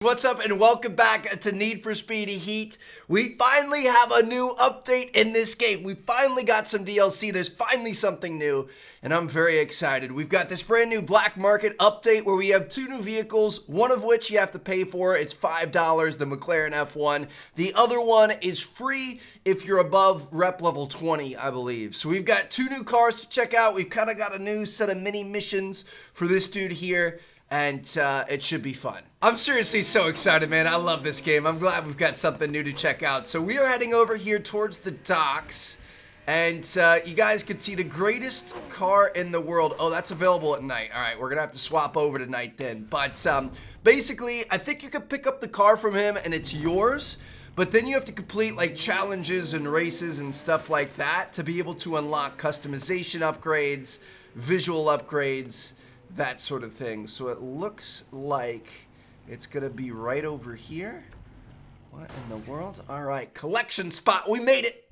What's up and welcome back to Need for Speed Heat. We finally have a new update in this game. We finally got some DLC. There's finally something new and I'm very excited. We've got this brand new black market update where we have two new vehicles, one of which you have to pay for. It's $5, the McLaren F1. The other one is free if you're above rep level 20, I believe. So we've got two new cars to check out. We've kind of got a new set of mini missions for this dude here. And it should be fun. I'm seriously so excited, man. I love this game. I'm glad we've got something new to check out. So we are heading over here towards the docks. And you guys can see the greatest car in the world. Oh, that's available at night. All right, we're going to have to swap over tonight then. But basically, I think you can pick up the car from him and it's yours. But then you have to complete like challenges and races and stuff like that to be able to unlock customization upgrades, visual upgrades, that sort of thing. So it looks like it's gonna be right over here. What in the world? All right, collection spot. We made it.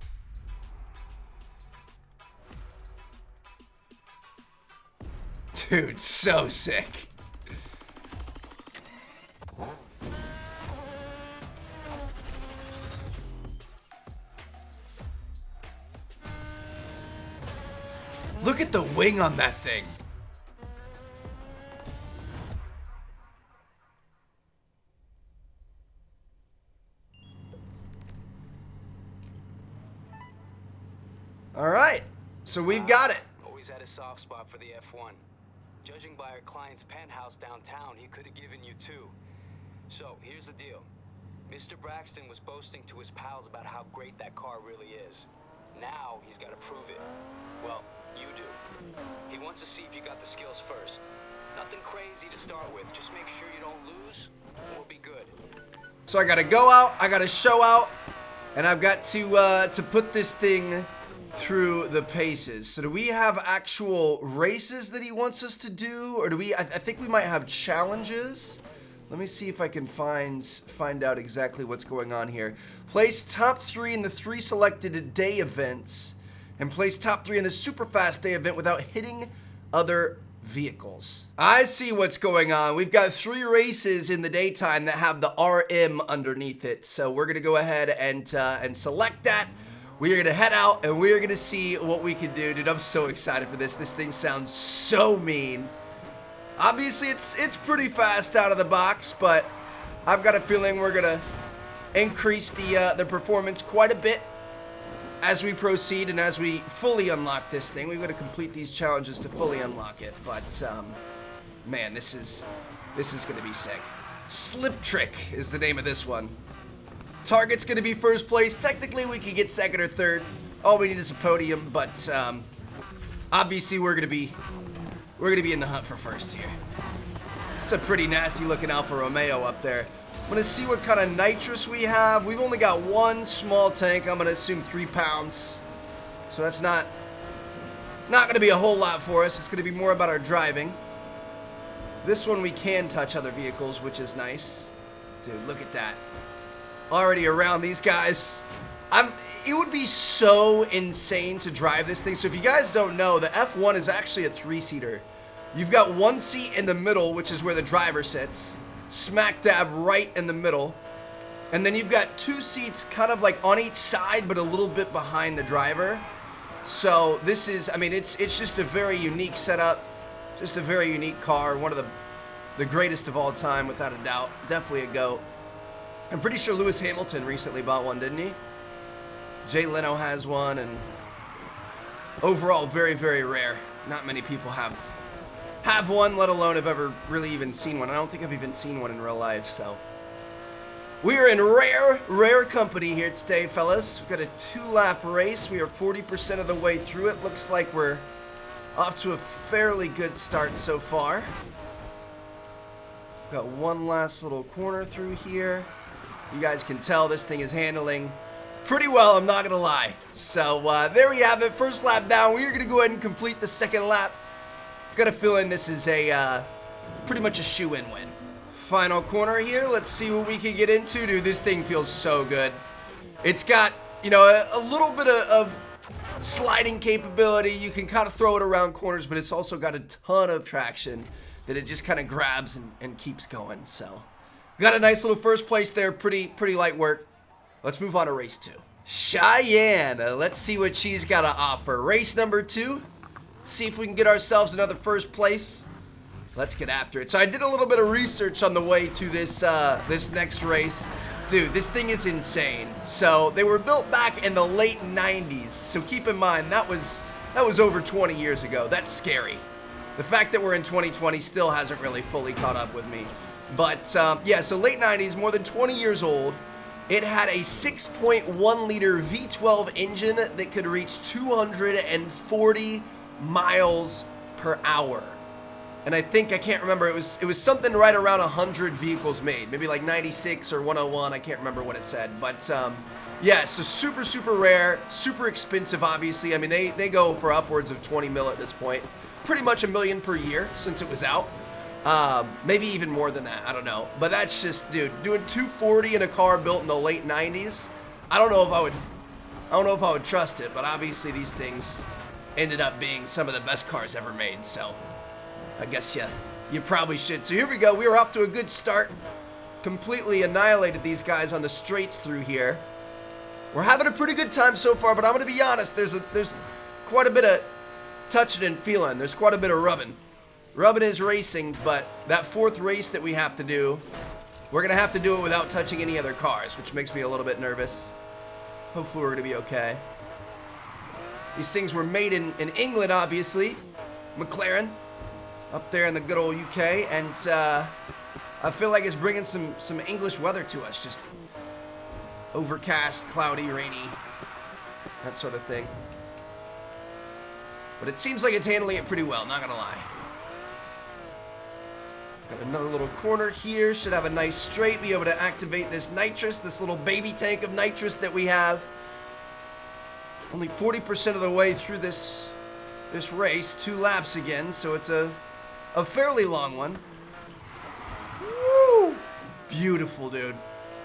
Dude, so sick. Look at the wing on that thing. All right, so we've got it. Always had a soft spot for the F1. Judging by our client's penthouse downtown, he could have given you two. So here's the deal. Mr. Braxton was boasting to his pals about how great that car really is. Now he's got to prove it. Well, you do. He wants to see if you got the skills first. Nothing crazy to start with. Just make sure you don't lose, and we'll be good. So I got to go out, I got to show out, and I've got to put this thing through the paces. So do we have actual races that he wants us to do, or do we? I think we might have challenges. Let me see if I can find out exactly what's going on here. Place top 3 in the 3 selected day events, and place top 3 in the super fast day event without hitting other vehicles. I see what's going on. We've got 3 races in the daytime that have the RM underneath it. So we're gonna go ahead and select that. We are gonna head out and we are gonna see what we can do. Dude, I'm so excited for this. This thing sounds so mean. Obviously, it's pretty fast out of the box, but I've got a feeling we're gonna increase the performance quite a bit as we proceed and as we fully unlock this thing. We've got to complete these challenges to fully unlock it. But man, this is gonna be sick. Slip Trick is the name of this one. Target's gonna be first place. Technically, we could get second or third. All we need is a podium, but obviously we're gonna be in the hunt for first here. It's a pretty nasty looking Alfa Romeo up there. I'm gonna see what kind of nitrous we have. We've only got one small tank. I'm gonna assume 3 pounds. So that's not gonna be a whole lot for us. It's gonna be more about our driving. This one we can touch other vehicles, which is nice. Dude, look at that. Already around these guys. It would be so insane to drive this thing. So if you guys don't know, the F1 is actually a 3-seater. You've got 1 seat in the middle, which is where the driver sits, smack dab right in the middle. And then you've got 2 seats kind of like on each side, but a little bit behind the driver. So this is, I mean, it's just a very unique setup, just a very unique car. One of the greatest of all time, without a doubt. Definitely a GOAT. I'm pretty sure Lewis Hamilton recently bought one, didn't he? Jay Leno has one, and overall, very, very rare. Not many people have one, let alone have ever really even seen one. I don't think I've even seen one in real life, so. We're in rare company here today, fellas. We've got a 2-lap race. We are 40% of the way through it. Looks like we're off to a fairly good start so far. Got one last little corner through here. You guys can tell this thing is handling pretty well, I'm not gonna lie. So there we have it, first lap down. We are gonna go ahead and complete the second lap. Got a feeling this is a pretty much a shoe-in win. Final corner here, let's see what we can get into. Dude, this thing feels so good. It's got, you know, a little bit of sliding capability. You can kind of throw it around corners, but it's also got a ton of traction that it just kind of grabs and keeps going. So Got a nice little first place there. Pretty light work. Let's move on to race 2. Cheyenne. Let's see what she's got to offer. Race number 2. See if we can get ourselves another first place. Let's get after it. So I did a little bit of research on the way to this this next race. Dude, this thing is insane. So they were built back in the late 90s. So keep in mind, that was over 20 years ago. That's scary. The fact that we're in 2020 still hasn't really fully caught up with me. But yeah, so late 90s, more than 20 years old. It had a 6.1 liter V12 engine that could reach 240 miles per hour. And I can't remember, it was something right around 100 vehicles made, maybe like 96 or 101, I can't remember what it said. But yeah, so super rare, super expensive, obviously. I mean, they go for upwards of 20 mil at this point. Pretty much $1 million per year since it was out. Maybe even more than that, I don't know. But that's just, dude, doing 240 in a car built in the late 90s, I don't know if I would trust it, but obviously these things ended up being some of the best cars ever made, so I guess you probably should. So here we go. We were off to a good start. Completely annihilated these guys on the straights through here. We're having a pretty good time so far, but I'm going to be honest. There's quite a bit of touching and feeling. There's quite a bit of rubbing. Rubbing is racing, but that fourth race that we have to do, we're going to have to do it without touching any other cars, which makes me a little bit nervous. Hopefully we're going to be okay. These things were made in England, obviously. McLaren. Up there in the good old UK, and I feel like it's bringing some English weather to us, just overcast, cloudy, rainy, that sort of thing. But it seems like it's handling it pretty well, not gonna lie. Got another little corner here, should have a nice straight, be able to activate this nitrous, this little baby tank of nitrous that we have. Only 40% of the way through this race, 2 laps again, so it's a fairly long one. Woo! Beautiful, dude.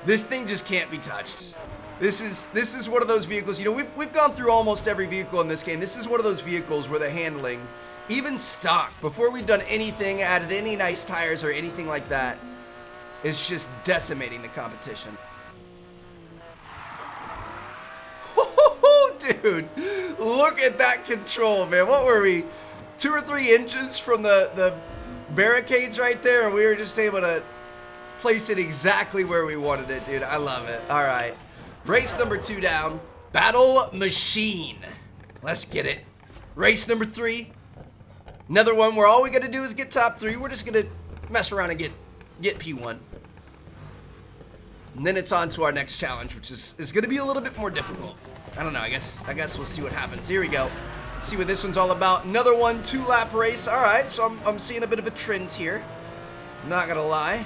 This thing just can't be touched. This is one of those vehicles, you know, we've gone through almost every vehicle in this game. This is one of those vehicles where the handling, even stock, before we've done anything, added any nice tires or anything like that, is just decimating the competition. Dude, look at that control, man. What were we? 2 or 3 inches from the barricades right there, and we were just able to place it exactly where we wanted it, dude. I love it. All right. Race number 2 down. Battle Machine. Let's get it. Race number 3. Another one where all we got to do is get top 3. We're just going to mess around and get P1. And then it's on to our next challenge, which is going to be a little bit more difficult. I don't know. I guess we'll see what happens. Here we go. See what this one's all about. Another one, 2-lap race. All right, so I'm seeing a bit of a trend here. Not gonna lie.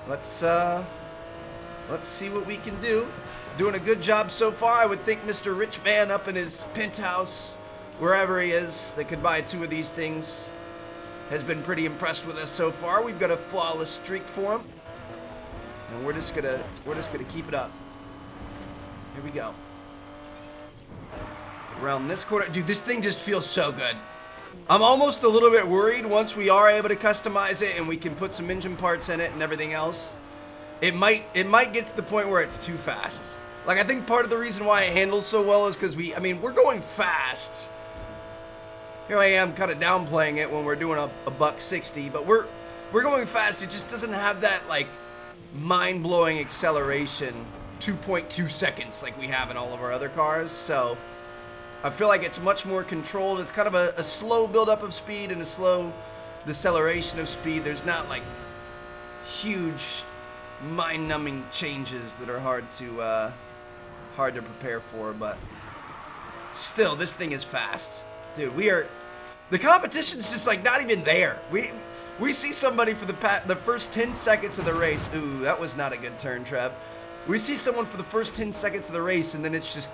Let's see what we can do. Doing a good job so far. I would think Mr. Rich Man up in his penthouse, wherever he is, that could buy 2 of these things, has been pretty impressed with us so far. We've got a flawless streak for him, and we're just gonna keep it up. Here we go. Around this corner. Dude, this thing just feels so good. I'm almost a little bit worried once we are able to customize it and we can put some engine parts in it and everything else. It might get to the point where it's too fast. Like, I think part of the reason why it handles so well is because we're going fast. Here I am kind of downplaying it when we're doing a buck 60, but we're going fast. It just doesn't have that, like, mind-blowing acceleration, 2.2 seconds like we have in all of our other cars, so I feel like it's much more controlled. It's kind of a slow build-up of speed and a slow deceleration of speed. There's not, like, huge, mind-numbing changes that are hard to prepare for, but still, this thing is fast. Dude, the competition's just, like, not even there. We see somebody for the first 10 seconds of the race. Ooh, that was not a good turn, Trev. We see someone for the first 10 seconds of the race, and then it's just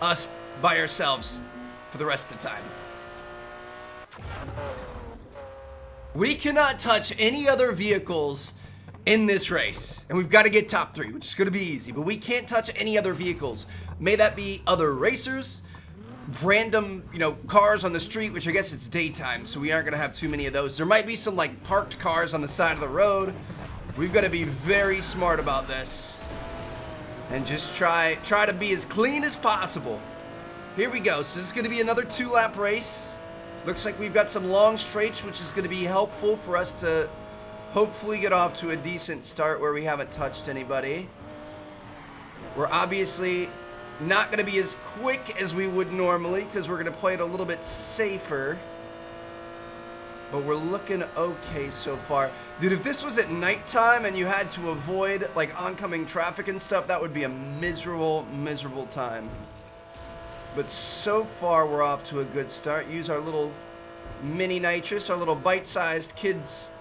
us by ourselves for the rest of the time. We cannot touch any other vehicles in this race, and we've got to get top 3, which is going to be easy, but we can't touch any other vehicles. May that be other racers, random, cars on the street, which I guess it's daytime, so we aren't going to have too many of those. There might be some, like, parked cars on the side of the road, We've got to be very smart about this. And just try to be as clean as possible. Here we go. So this is going to be another 2-lap race. Looks like we've got some long straights, which is going to be helpful for us to hopefully get off to a decent start where we haven't touched anybody. We're obviously not going to be as quick as we would normally because we're going to play it a little bit safer. But we're looking okay so far. Dude, if this was at nighttime and you had to avoid like oncoming traffic and stuff, that would be a miserable, miserable time. But so far, we're off to a good start. Use our little mini nitrous, our little bite-sized kids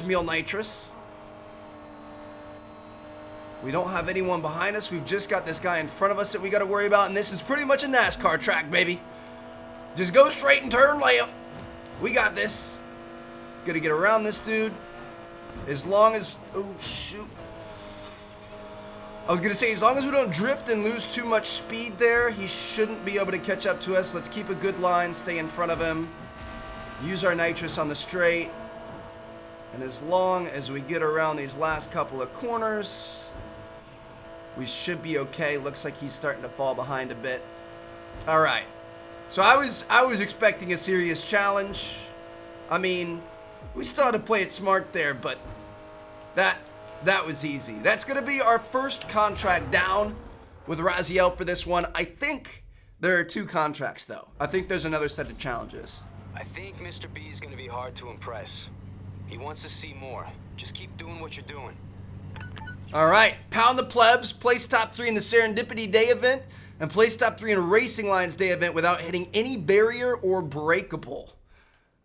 meal nitrous. We don't have anyone behind us. We've just got this guy in front of us that we got to worry about, and this is pretty much a NASCAR track, baby. Just go straight and turn left. We got this. Gotta get around this dude. As long as... Oh, shoot. I was going to say, as long as we don't drift and lose too much speed there, he shouldn't be able to catch up to us. Let's keep a good line, stay in front of him. Use our nitrous on the straight. And as long as we get around these last couple of corners, we should be okay. Looks like he's starting to fall behind a bit. All right. So I was expecting a serious challenge. I mean, we still had to play it smart there, but that was easy. That's going to be our first contract down with Raziel for this one. I think there are 2 contracts, though. I think there's another set of challenges. I think Mr. B is going to be hard to impress. He wants to see more. Just keep doing what you're doing. All right. Pound the plebs. Place top 3 in the Serendipity Day event. And place top 3 in Racing Lines Day event without hitting any barrier or breakable.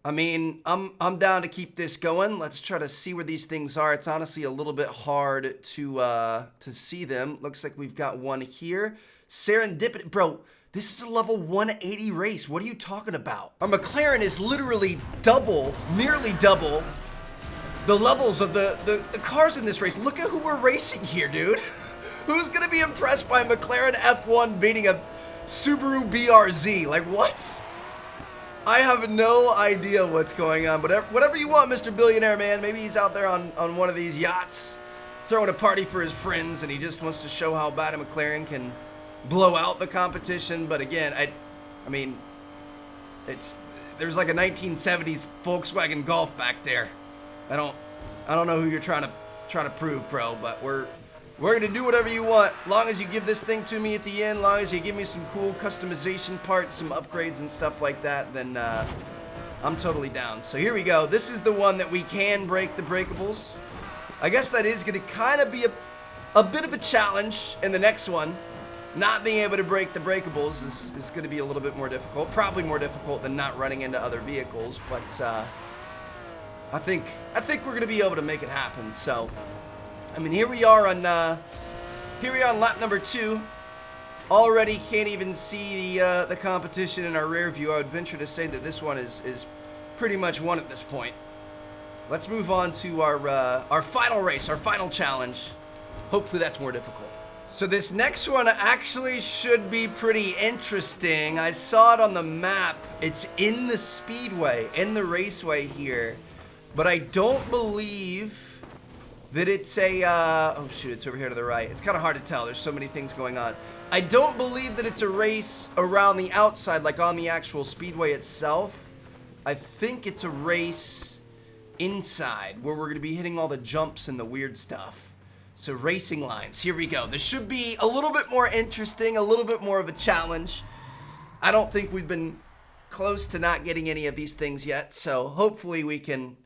I mean, I'm down to keep this going. Let's try to see where these things are. It's honestly a little bit hard to see them. Looks like we've got one here. Serendipity, bro. This is a level 180 race. What are you talking about? Our McLaren is literally double, nearly double, the levels of the cars in this race. Look at who we're racing here, dude. Who's gonna be impressed by McLaren F1 beating a Subaru BRZ? Like, what? I have no idea what's going on, but whatever you want, Mr. Billionaire Man. Maybe he's out there on one of these yachts throwing a party for his friends, and he just wants to show how bad a McLaren can blow out the competition. But again, I mean, there's like a 1970s Volkswagen Golf back there. I don't know who you're trying to prove, bro, but we're gonna do whatever you want, long as you give this thing to me at the end, long as you give me some cool customization parts, some upgrades and stuff like that, then I'm totally down. So here we go. This is the one that we can break the breakables. I guess that is gonna kind of be a bit of a challenge in the next one. Not being able to break the breakables is gonna be a little bit more difficult, probably more difficult than not running into other vehicles, but I think we're gonna be able to make it happen. So I mean, here we are on lap number 2. Already can't even see the competition in our rear view. I would venture to say that this one is pretty much won at this point. Let's move on to our final race, our final challenge. Hopefully that's more difficult. So this next one actually should be pretty interesting. I saw it on the map. It's in the speedway, in the raceway here, but I don't believe that it's a, oh shoot, it's over here to the right. It's kind of hard to tell. There's so many things going on. I don't believe that it's a race around the outside, like on the actual speedway itself. I think it's a race inside, where we're going to be hitting all the jumps and the weird stuff. So racing lines, here we go. This should be a little bit more interesting, a little bit more of a challenge. I don't think we've been close to not getting any of these things yet, so hopefully we can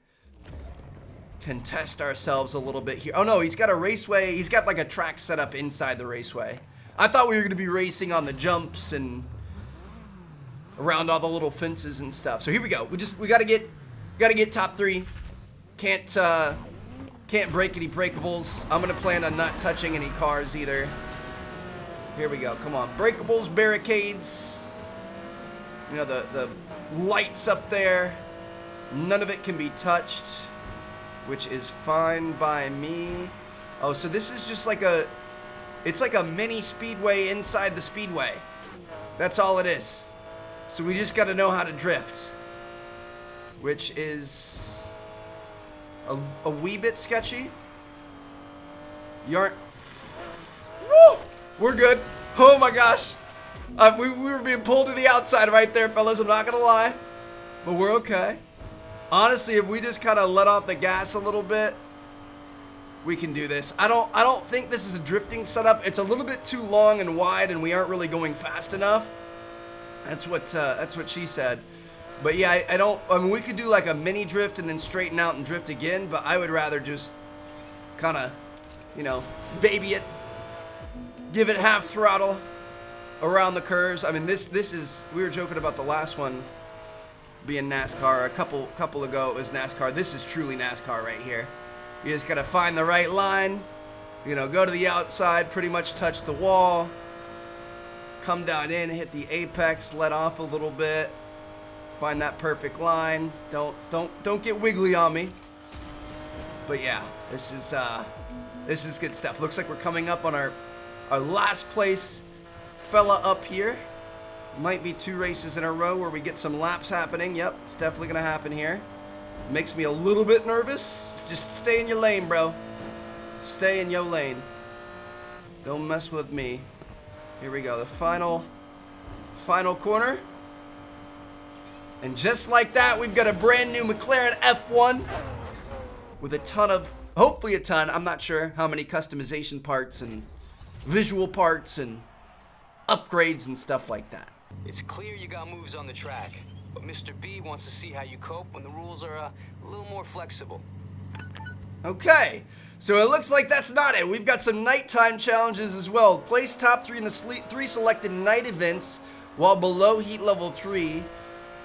test ourselves a little bit here. Oh no, he's got a raceway. He's got like a track set up inside the raceway. I thought we were going to be racing on the jumps and around all the little fences and stuff. So here we go. We got to get top 3. Can't break any breakables. I'm going to plan on not touching any cars either. Here we go. Come on. Breakables, barricades. You know, the lights up there. None of it can be touched, which is fine by me. Oh, so this is just like it's like a mini speedway inside the speedway. That's all it is. So we just got to know how to drift, which is a wee bit sketchy. You aren't. Woo! We're good. Oh my gosh. We were being pulled to the outside right there, fellas. I'm not gonna lie. But we're okay. Honestly, if we just kind of let off the gas a little bit, we can do this. I don't think this is a drifting setup. It's a little bit too long and wide, and we aren't really going fast enough. That's what she said. But yeah, I mean, we could do like a mini drift and then straighten out and drift again, but I would rather just kind of, you know, baby it. Give it half throttle around the curves. I mean, this is, we were joking about the last one being NASCAR. A couple ago it was NASCAR. This is truly NASCAR right here. You just gotta find the right line, you know, go to the outside, pretty much touch the wall, come down in, hit the apex, let off a little bit, find that perfect line. Don't get wiggly on me. But yeah, this is good stuff. Looks like we're coming up on our last place fella up here. Might be 2 races in a row where we get some laps happening. Yep, it's definitely gonna happen here. Makes me a little bit nervous. Just stay in your lane, bro. Stay in your lane. Don't mess with me. Here we go, the final corner. And just like that, we've got a brand new McLaren F1 with a ton of, hopefully a ton, I'm not sure how many customization parts and visual parts and upgrades and stuff like that. It's clear you got moves on the track, but Mr. B wants to see how you cope when the rules are a little more flexible. Okay, so it looks like that's not it. We've got some nighttime challenges as well. Place top 3 in the 3 selected night events while below heat level 3.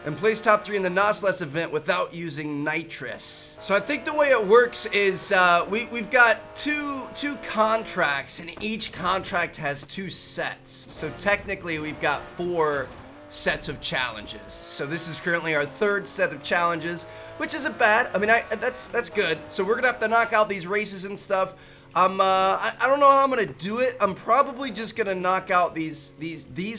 And place top 3 in the NOS event without using nitrous. So I think the way it works is we've got two contracts, and each contract has 2 sets. So technically we've got 4 sets of challenges. So this is currently our 3rd set of challenges, which isn't bad. I mean, that's good. So we're gonna have to knock out these races and stuff. I don't know how I'm gonna do it. I'm probably just gonna knock out these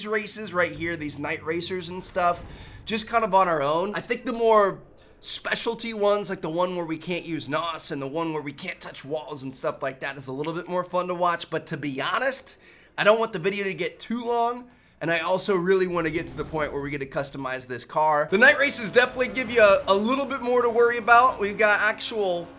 races right here, these night racers and stuff, just kind of on our own. I think the more specialty ones, like the one where we can't use NOS and the one where we can't touch walls and stuff like that, is a little bit more fun to watch. But to be honest, I don't want the video to get too long, and I also really want to get to the point where we get to customize this car. The night races definitely give you a little bit more to worry about. We've got actual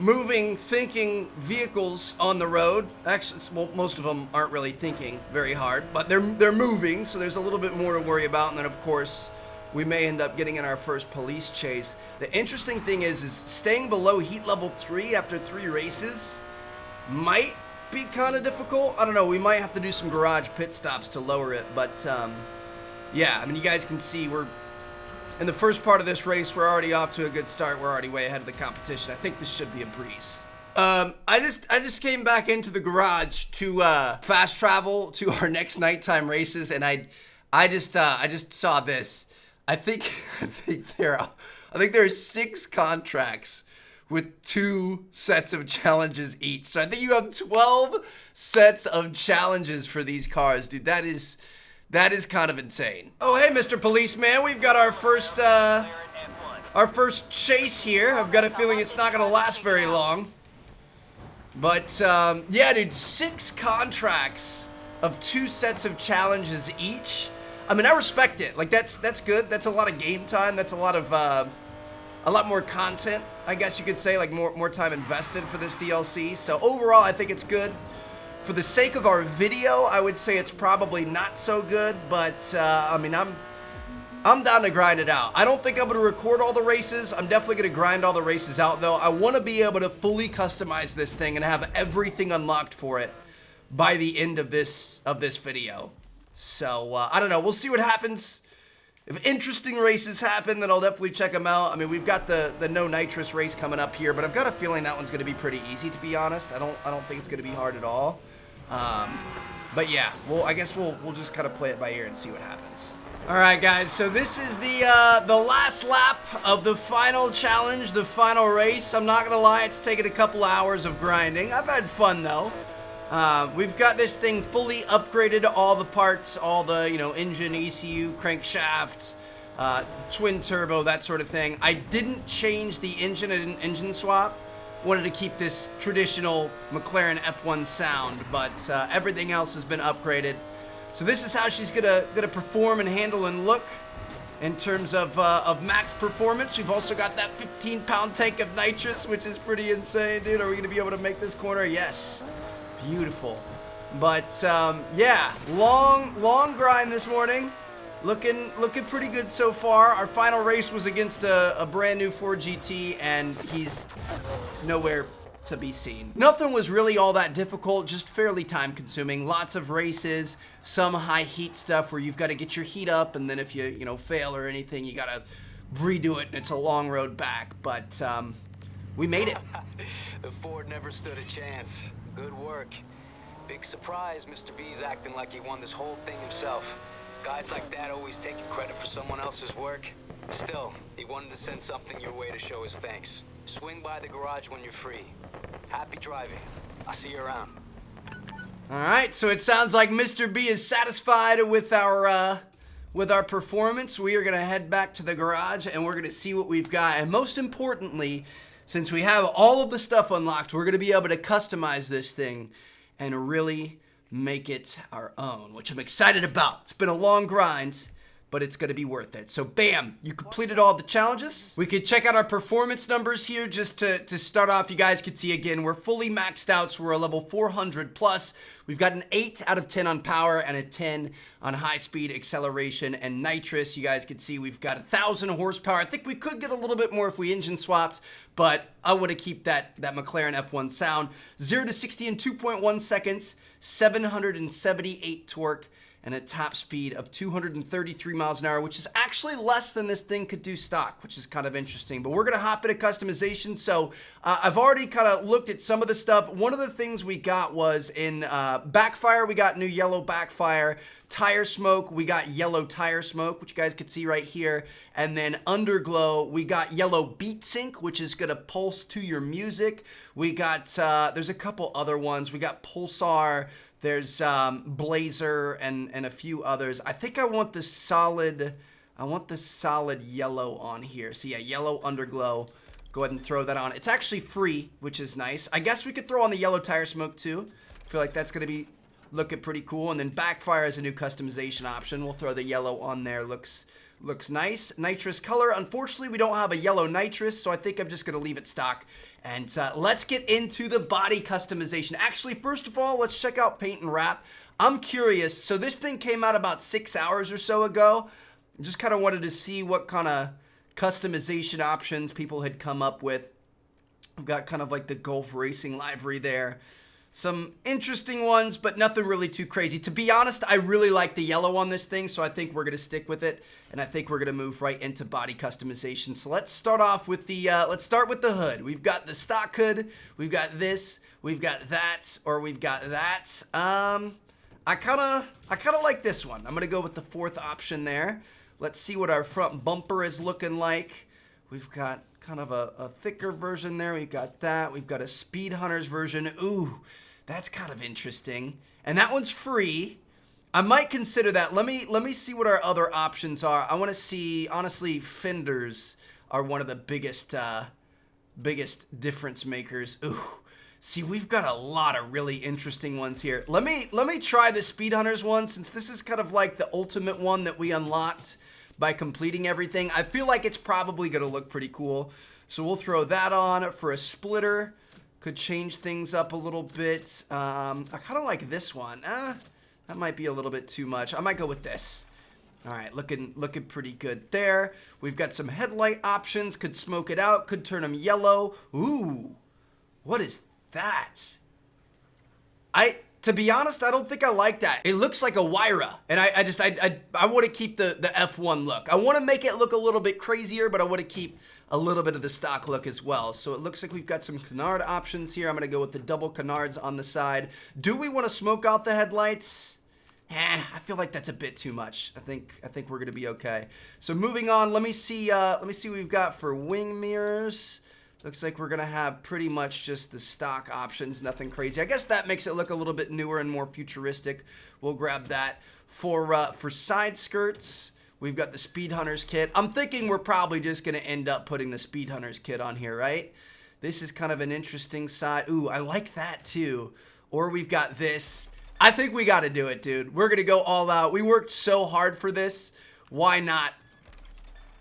moving, thinking vehicles on the road. Actually, well, most of them aren't really thinking very hard, but they're moving, so there's a little bit more to worry about. And then, of course, we may end up getting in our first police chase. The interesting thing is staying below heat level 3 after 3 races might be kind of difficult. I don't know, we might have to do some garage pit stops to lower it, but yeah, I mean, you guys can see we're in the first part of this race. We're already off to a good start. We're already way ahead of the competition. I think this should be a breeze. I just came back into the garage to fast travel to our next nighttime races, and I just saw this. I think there are 6 contracts with 2 sets of challenges each. So I think you have 12 sets of challenges for these cars, dude. That is kind of insane. Oh, hey, Mr. Policeman, we've got our first chase here. I've got a feeling it's not gonna last very long. But yeah, dude, 6 contracts of 2 sets of challenges each. I mean, I respect it. Like, that's good. That's a lot of game time. That's a lot more content, I guess you could say, like more time invested for this DLC. So overall, I think it's good. For the sake of our video, I would say it's probably not so good, but I mean, I'm down to grind it out. I don't think I'm gonna record all the races. I'm definitely gonna grind all the races out, though. I want to be able to fully customize this thing and have everything unlocked for it by the end of this video. So, I don't know. We'll see what happens. If interesting races happen, then I'll definitely check them out. I mean, we've got the no nitrous race coming up here, but I've got a feeling that one's going to be pretty easy, to be honest. I don't think it's going to be hard at all. But yeah, well, I guess we'll just kind of play it by ear and see what happens. All right, guys. So this is the last lap of the final challenge, the final race. I'm not going to lie, it's taken a couple hours of grinding. I've had fun, though. We've got this thing fully upgraded, all the parts, all the, you know, engine, ECU, crankshaft, twin turbo, that sort of thing. I didn't change the engine. I didn't engine swap. wanted to keep this traditional McLaren F1 sound, but everything else has been upgraded. So this is how she's gonna perform and handle and look in terms of max performance. We've also got that 15-pound tank of nitrous, which is pretty insane, dude. Are we gonna be able to make this corner? Yes. Beautiful. But yeah, long grind this morning. Looking pretty good so far. Our final race was against a brand new Ford GT, and he's nowhere to be seen. Nothing was really all that difficult, just fairly time consuming. Lots of races, some high heat stuff where you've got to get your heat up, and then if you fail or anything, you got to redo it, and it's a long road back. But we made it. The Ford never stood a chance. Good work. Big surprise, Mr. B's acting like he won this whole thing himself. Guys like that always taking credit for someone else's work. Still, he wanted to send something your way to show his thanks. Swing by the garage when you're free. Happy driving. I'll see you around. Alright, so it sounds like Mr. B is satisfied with our performance. We are going to head back to the garage and we're going to see what we've got. And most importantly, since we have all of the stuff unlocked, we're going to be able to customize this thing and really make it our own, which I'm excited about. It's been a long grind, but it's gonna be worth it. So bam, you completed all the challenges. We could check out our performance numbers here just to start off. You guys can see again, we're fully maxed out, so we're a level 400 plus. We've got an 8 out of 10 on power and a 10 on high speed, acceleration, and nitrous. You guys can see we've got 1,000 horsepower. I think we could get a little bit more if we engine swapped, but I want to keep that McLaren F1 sound. 0 to 60 in 2.1 seconds, 778 torque, and a top speed of 233 miles an hour, which is actually less than this thing could do stock, which is kind of interesting. But we're going to hop into customization. So I've already kind of looked at some of the stuff. One of the things we got was in backfire, we got new yellow backfire. Tire smoke, we got yellow tire smoke, which you guys could see right here. And then underglow, we got yellow beat sync, which is gonna pulse to your music. We got, there's a couple other ones. We got pulsar, there's blazer, and a few others. I think I want the solid yellow on here. So yeah, yellow underglow. Go ahead and throw that on. It's actually free, which is nice. I guess we could throw on the yellow tire smoke too. I feel like that's gonna be looking pretty cool. And then backfire is a new customization option. We'll throw the yellow on there. Looks nice. Nitrous color. Unfortunately, we don't have a yellow nitrous, so I think I'm just gonna leave it stock. And let's get into the body customization. Actually, first of all, let's check out paint and wrap. I'm curious. So this thing came out about 6 hours or so ago. Just kind of wanted to see what kind of customization options people had come up with. We've got kind of like the Gulf Racing livery there. Some interesting ones, but nothing really too crazy. To be honest, I really like the yellow on this thing, so I think we're going to stick with it, and I think we're going to move right into body customization. So let's start off with the hood. We've got the stock hood, we've got this, we've got that, or we've got that. I kind of like this one. I'm going to go with the fourth option there. Let's see what our front bumper is looking like. We've got kind of a thicker version there. We've got that. We've got a Speed Hunters version. Ooh, that's kind of interesting. And that one's free. I might consider that. Let me see what our other options are. I want to see, honestly, fenders are one of the biggest difference makers. Ooh. See, we've got a lot of really interesting ones here. Let me try the Speed Hunters one, since this is kind of like the ultimate one that we unlocked by completing everything. I feel like it's probably gonna look pretty cool. So we'll throw that on for a splitter. Could change things up a little bit. I kind of like this one. That might be a little bit too much. I might go with this. All right, looking pretty good there. We've got some headlight options. Could smoke it out, could turn them yellow. Ooh, what is that? To be honest, I don't think I like that. It looks like a Wyra, and I want to keep the F1 look. I want to make it look a little bit crazier, but I want to keep a little bit of the stock look as well. So it looks like we've got some canard options here. I'm going to go with the double canards on the side. Do we want to smoke out the headlights? I feel like that's a bit too much. I think we're going to be okay. So moving on, let me see what we've got for wing mirrors. Looks like we're going to have pretty much just the stock options, nothing crazy. I guess that makes it look a little bit newer and more futuristic. We'll grab that. For side skirts, we've got the Speed Hunters kit. I'm thinking we're probably just going to end up putting the Speed Hunters kit on here, right? This is kind of an interesting side. Ooh, I like that too. Or we've got this. I think we got to do it, dude. We're going to go all out. We worked so hard for this. Why not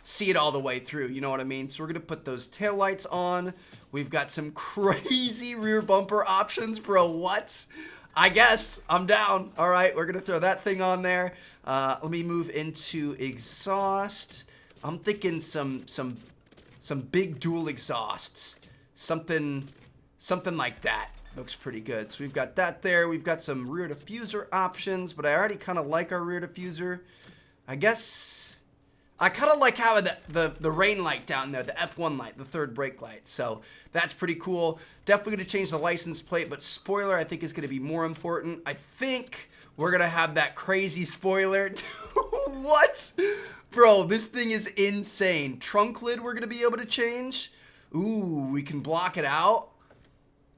see it all the way through? You know what I mean? So we're going to put those taillights on. We've got some crazy rear bumper options, bro. What? I guess I'm down. All right, we're going to throw that thing on there. Let me move into exhaust. I'm thinking some big dual exhausts. Something like that. Looks pretty good. So we've got that there. We've got some rear diffuser options, but I already kind of like our rear diffuser. I guess I kind of like having the rain light down there, the F1 light, the third brake light. So that's pretty cool. Definitely going to change the license plate, but spoiler I think is going to be more important. I think we're going to have that crazy spoiler. What? Bro, this thing is insane. Trunk lid we're going to be able to change. Ooh, we can block it out.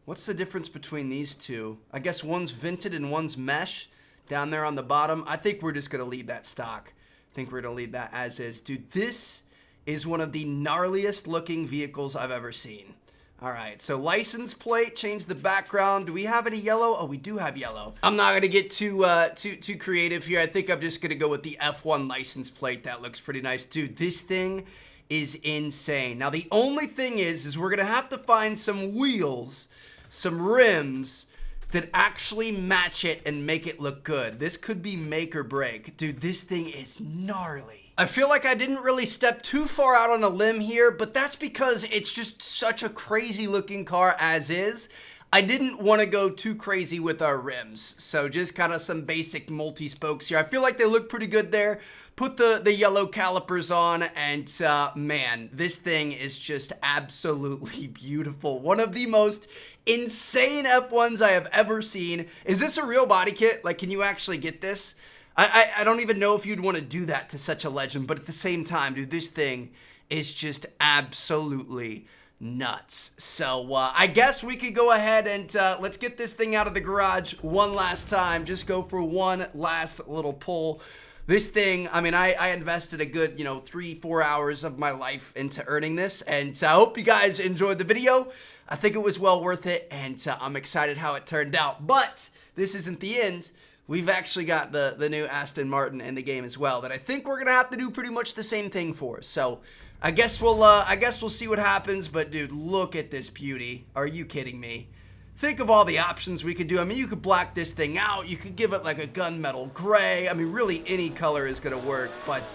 What's the difference between these two? I guess one's vented and one's mesh down there on the bottom. I think we're just going to leave that stock. I think we're going to leave that as is. Dude, this is one of the gnarliest looking vehicles I've ever seen. All right, so license plate, change the background. Do we have any yellow? Oh, we do have yellow. I'm not going to get too creative here. I think I'm just going to go with the F1 license plate. That looks pretty nice. Dude, this thing is insane. Now, the only thing is we're going to have to find some wheels, some rims that actually match it and make it look good. This could be make or break. Dude, this thing is gnarly. I feel like I didn't really step too far out on a limb here, but that's because it's just such a crazy looking car as is. I didn't want to go too crazy with our rims, so just kind of some basic multi-spokes here. I feel like they look pretty good there. Put the yellow calipers on, and man, this thing is just absolutely beautiful. One of the most insane F1s I have ever seen. Is this a real body kit? Like, can you actually get this? I don't even know if you'd want to do that to such a legend, but at the same time, dude, this thing is just absolutely nuts. So I guess we could go ahead and let's get this thing out of the garage one last time. Just go for one last little pull. This thing, I mean, I invested a good, 3-4 hours of my life into earning this, and I hope you guys enjoyed the video. I think it was well worth it, and I'm excited how it turned out. But this isn't the end. We've actually got the new Aston Martin in the game as well that I think we're gonna have to do pretty much the same thing for. So I guess we'll see what happens. But dude, look at this beauty. Are you kidding me? Think of all the options we could do. I mean, you could black this thing out. You could give it like a gunmetal gray. I mean, really any color is gonna work. But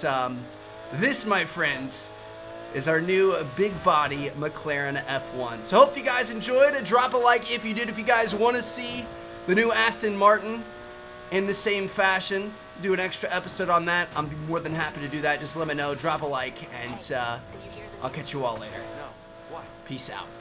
this, my friends, is our new big body McLaren F1. So hope you guys enjoyed it. Drop a like if you did. If you guys want to see the new Aston Martin in the same fashion, do an extra episode on that, I'm more than happy to do that. Just let me know, drop a like, and I'll catch you all later. Peace out.